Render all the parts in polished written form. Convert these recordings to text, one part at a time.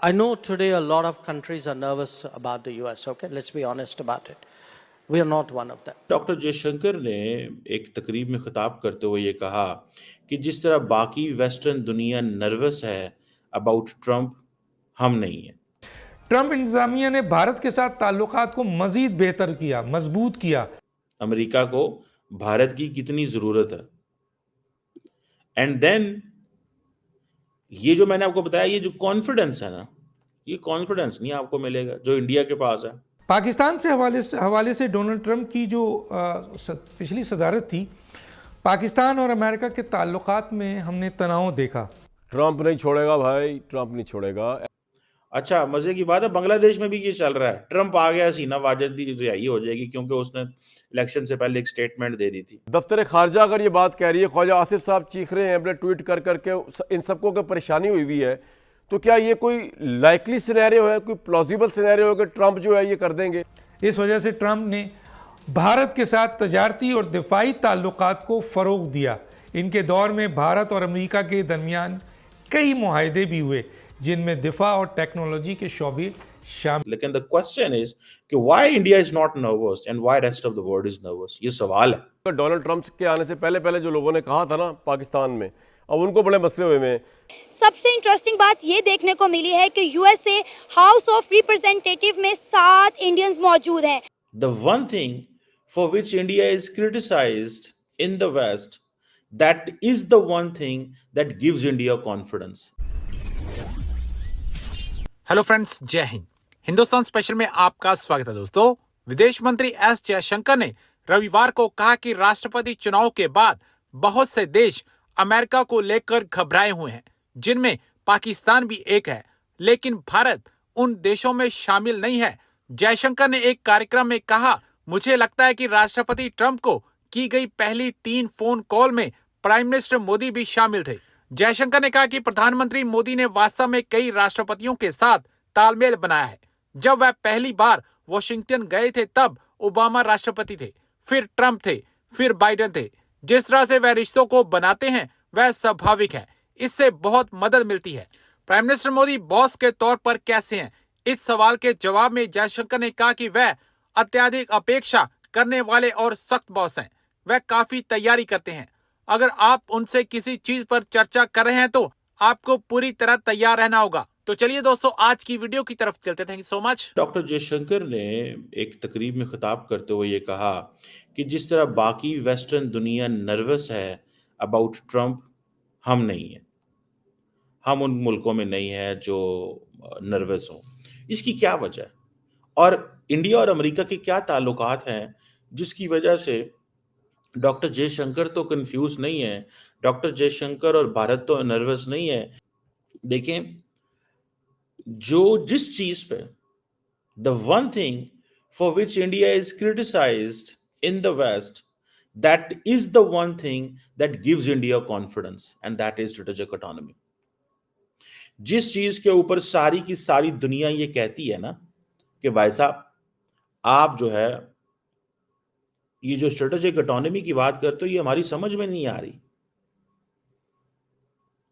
I know today a lot of countries are nervous about the US, okay? Let's be honest about it. We are not one of them. Doctor Jaishankar ने एक तकरीब में खिताब करते हुए ये कहा कि जिस तरह बाकी वेस्टर्न दुनिया नर्वस है अबाउट ट्रंप, हम नहीं है। ट्रंप इंतजामिया ने भारत के साथ ताल्लुकात को मजीद बेहतर किया, मजबूत किया। अमेरिका को भारत की कितनी जरूरत है। एंड देन ये जो मैंने आपको बताया, ये जो कॉन्फिडेंस है ना, ये कॉन्फिडेंस नहीं आपको मिलेगा जो इंडिया के पास है। पाकिस्तान से हवाले से डोनाल्ड ट्रंप की जो पिछली सदारत थी, पाकिस्तान और अमेरिका के ताल्लुकात में हमने तनाव देखा। ट्रंप नहीं छोड़ेगा भाई, ट्रंप नहीं छोड़ेगा। अच्छा, मजे की बात है, बांग्लादेश में भी ये चल रहा है। ट्रंप आ गया, हसीना वाजिद की रिहाई हो जाएगी क्योंकि उसने इलेक्शन से पहले एक स्टेटमेंट दे दी थी। दफ्तर खारजा अगर ये बात कह रही है, ख्वाजा आसिफ साहब चीख रहे हैं अपने ट्वीट कर करके, इन सबको अगर परेशानी हुई है, तो क्या ये कोई लाइकली सिनेरियो है, कोई प्लॉजिबल सिनेरियो है कि ट्रंप जो है ये कर देंगे? इस वजह से ट्रंप ने भारत के साथ तजारती और दिफाई ताल्लुकात को फ़रोग दिया। इनके दौर में भारत और अमेरिका के दरमियान कई मुआहदे भी हुए जिनमें दिफा और टेक्नोलॉजी के शोबे शामिल। लेकिन द क्वेश्चन इज कि why India is not nervous and why rest of the world is nervous, ये सवाल है। डोनाल्ड ट्रंप के आने से पहले पहले जो लोगों ने कहा था ना पाकिस्तान में, अब उनको बड़े मसले हुए हैं। सबसे इंटरेस्टिंग बात ये देखने को मिली है कि यूएसए हाउस ऑफ रिप्रेजेंटेटिव में 7 इंडियंस मौजूद हैं। The one thing for which India is criticized in the West, that is the one thing that gives India confidence. Hello friends, जय हिंद। हिंदुस्तान स्पेशल में आपका स्वागत है दोस्तों। विदेश मंत्री एस जयशंकर ने रविवार को कहा कि राष्ट्रपति चुनाव के बाद बहुत से देश अमेरिका को लेकर घबराए हुए हैं, जिनमें पाकिस्तान भी एक है, लेकिन भारत उन देशों में शामिल नहीं है। जयशंकर ने एक कार्यक्रम में कहा, मुझे लगता है कि राष्ट्रपति ट्रंप को की गई पहली 3 फोन कॉल में प्राइम मिनिस्टर मोदी भी शामिल थे। जयशंकर ने कहा कि प्रधानमंत्री मोदी ने वास्तव में कई राष्ट्रपतियों के साथ तालमेल बनाया है। जब वह पहली बार वॉशिंगटन गए थे तब ओबामा राष्ट्रपति थे, फिर ट्रंप थे, फिर बाइडेन थे। जिस तरह से वह रिश्तों को बनाते हैं वह स्वाभाविक है, इससे बहुत मदद मिलती है। प्राइम मिनिस्टर मोदी बॉस के तौर पर कैसे हैं? इस सवाल के जवाब में जयशंकर ने कहा कि वह अत्यधिक अपेक्षा करने वाले और सख्त बॉस हैं। वह काफी तैयारी करते हैं। अगर आप उनसे किसी चीज पर चर्चा कर रहे हैं तो आपको पूरी तरह तैयार रहना होगा। तो चलिए दोस्तों, आज की वीडियो की तरफ चलते। Thank you so much. Doctor Jaishankar ने एक तकरीब में खिताब करते हुए ये कहा कि जिस तरह बाकी वेस्टर्न दुनिया नर्वस है अबाउट ट्रंप, हम नहीं है। हम उन मुल्कों में नहीं है जो नर्वस हों। इसकी क्या वजह है और इंडिया और अमेरिका के क्या ताल्लुकात हैं जिसकी वजह से डॉक्टर जयशंकर तो कंफ्यूज नहीं है, डॉक्टर जयशंकर और भारत तो नर्वस नहीं है। देखें, जो जिस चीज पे the one thing for which India is criticised in the west, that is the one thing that gives India confidence and that is strategic autonomy. जिस चीज के ऊपर सारी की सारी दुनिया ये कहती है ना कि भाई साहब आप जो है ये जो स्ट्रेटेजिक ऑटोनॉमी की बात करते हो ये हमारी समझ में नहीं आ रही।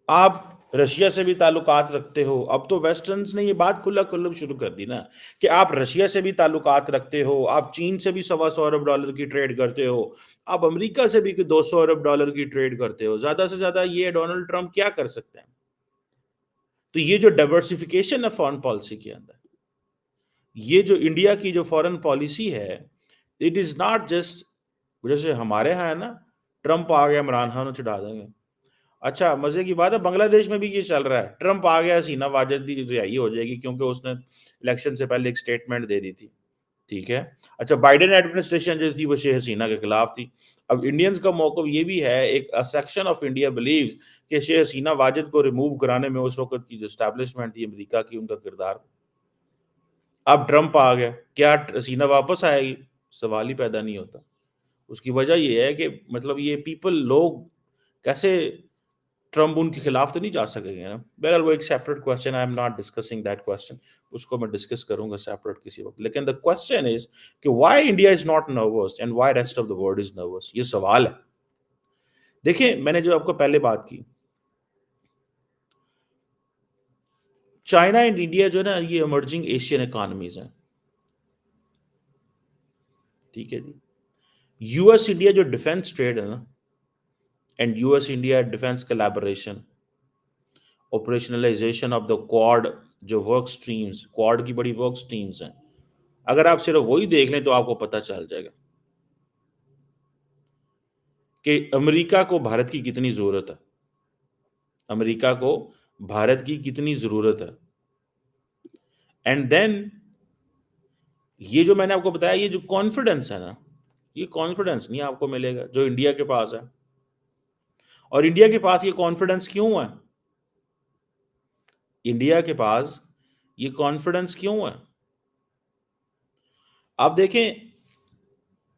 आप रशिया से भी ताल्लुकात रखते हो, अब तो वेस्टर्न्स ने ये बात खुला खुल्लम शुरू कर दी ना कि आप रशिया से भी ताल्लुकात रखते हो, आप चीन से भी $125 अरब की ट्रेड करते हो, आप अमेरिका से भी $200 अरब की ट्रेड करते हो। ज्यादा से ज्यादा ये डोनाल्ड ट्रंप क्या कर सकते हैं? तो ये जो डाइवर्सिफिकेशन है फॉरेन पॉलिसी के अंदर, ये जो इंडिया की जो फॉरेन पॉलिसी है, इट इज नॉट जस्ट जैसे हमारे यहाँ है ना, ट्रंप आ गया इमरान खान को चढ़ा देंगे। अच्छा, मजे की बात है, बांग्लादेश में भी ये चल रहा है। ट्रंप आ गया, हसीना वाजिद की रिहाई हो जाएगी क्योंकि उसने इलेक्शन से पहले एक स्टेटमेंट दे दी थी। ठीक है। अच्छा, बाइडेन एडमिनिस्ट्रेशन जो थी वो शेख हसीना के खिलाफ थी। अब इंडियंस का मौक़िफ़ ये भी है, एक सेक्शन ऑफ इंडिया बिलीव्स कि शेख हसीना वाजिद को रिमूव कराने में उस वक्त की जो एस्टैब्लिशमेंट थी अमेरिका की, उनका किरदार। अब ट्रंप आ गया, क्या हसीना वापस आएगी? सवाल ही पैदा नहीं होता। उसकी वजह ये है कि मतलब ये पीपल, लोग कैसे ट्रंप उनके खिलाफ तो नहीं जा सकेंगे ना। बहरहाल वो एक separate question, I am not discussing that question, उसको मैं डिस्कस करूंगा सेपरेट किसी वक्त। लेकिन द क्वेश्चन इज कि why India is not nervous and why rest of the world is nervous, ये सवाल है। देखिए, मैंने जो आपको पहले बात की, चाइना एंड इंडिया जो है ना, ये इमर्जिंग एशियन इकोनॉमीज हैं, ठीक है जी। यूएस इंडिया जो डिफेंस ट्रेड है ना, and US India defence collaboration, operationalisation of the quad, जो वर्क स्ट्रीम्स, क्वाड की बड़ी वर्क स्ट्रीम्स हैं, अगर आप सिर्फ वही देख लें तो आपको पता चल जाएगा कि अमेरिका को भारत की कितनी जरूरत है, अमेरिका को भारत की कितनी जरूरत है। एंड देन ये जो मैंने आपको बताया, ये जो कॉन्फिडेंस है ना, ये कॉन्फिडेंस नहीं आपको मिलेगा जो इंडिया के पास है। और इंडिया के पास ये कॉन्फिडेंस क्यों है? इंडिया के पास ये कॉन्फिडेंस क्यों है? आप देखें,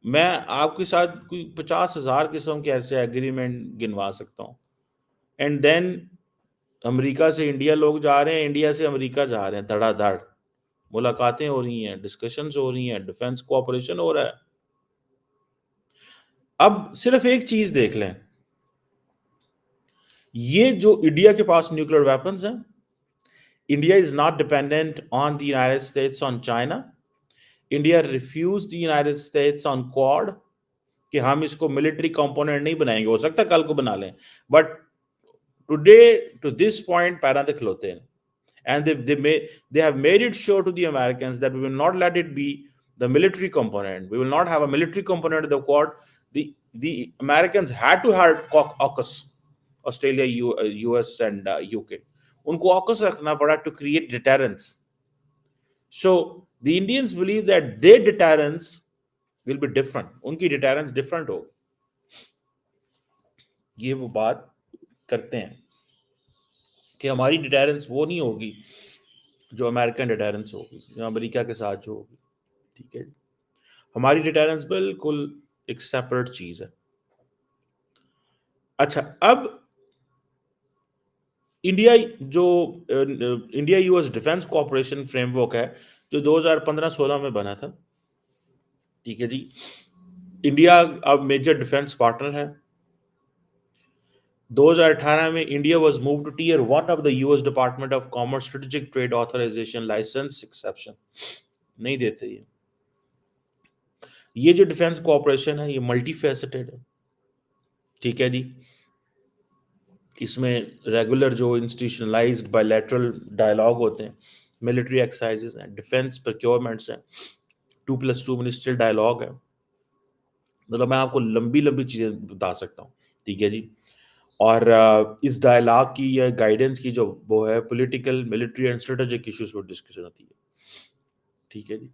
मैं आपके साथ कोई 50,000 किस्म के ऐसे एग्रीमेंट गिनवा सकता हूं, एंड देन अमेरिका से इंडिया लोग जा रहे हैं, इंडिया से अमेरिका जा रहे हैं, धड़ाधड़ मुलाकातें हो रही हैं, डिस्कशंस हो रही हैं, डिफेंस कोऑपरेशन हो रहा है। अब सिर्फ एक चीज देख लें, ये जो इंडिया के पास न्यूक्लियर वेपन्स हैं, India is not dependent on the United States, on China. India refuse the United States on Quad कि हम इसको मिलिट्री कंपोनेंट नहीं बनाएंगे, हो सकता है कल को बना लें, but today to this point पैरा दे खलोते हैं। And they have made it sure to the Americans that we will not let it be the military component. We will not have a military component of the Quad. The Americans had to have AUKUS, Australia, US, and UK. उनको AUKUS रखना पड़ा to create deterrence. So the Indians believe that their deterrence will be different. उनकी deterrence different होगी। ये वो बात करते हैं कि हमारी डिटेरेंस वो नहीं होगी जो अमेरिकन डिटेरेंस होगी, जो अमेरिका के साथ जो होगी, ठीक है। हमारी डिटेरेंस बिल्कुल एक सेपरेट चीज है। अच्छा, अब इंडिया जो India US defence cooperation framework है जो 2015-16 में बना था, ठीक है जी। इंडिया अब मेजर डिफेंस पार्टनर है। 2018 में India was move to tier 1 of the US Department of Commerce strategic trade authorisation licence exception नहीं देते ये जो डिफेंस कोऑपरेशन है ये मल्टी फैसेटेड है, ठीक है जी। इसमें रेगुलर जो इंस्टीट्यूशनलाइज्ड बायलैटरल डायलॉग होते हैं, मिलिट्री एक्सरसाइजेस हैं, डिफेंस प्रोक्योरमेंट्स हैं, 2+2 मिनिस्ट्रियल डायलॉग है। मतलब मैं आपको लंबी लंबी चीजें बता सकता हूँ, ठीक है जी। और इस डायलॉग की या गाइडेंस की जो वो है, political, military and strategic issues पर डिस्कशन होती है, ठीक है जी।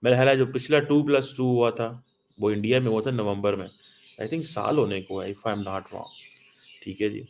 मेरा ख्याल है जो पिछला 2+2 हुआ था वो इंडिया में हुआ था नवंबर में, आई थिंक साल होने को है, if I am not wrong, ठीक है जी।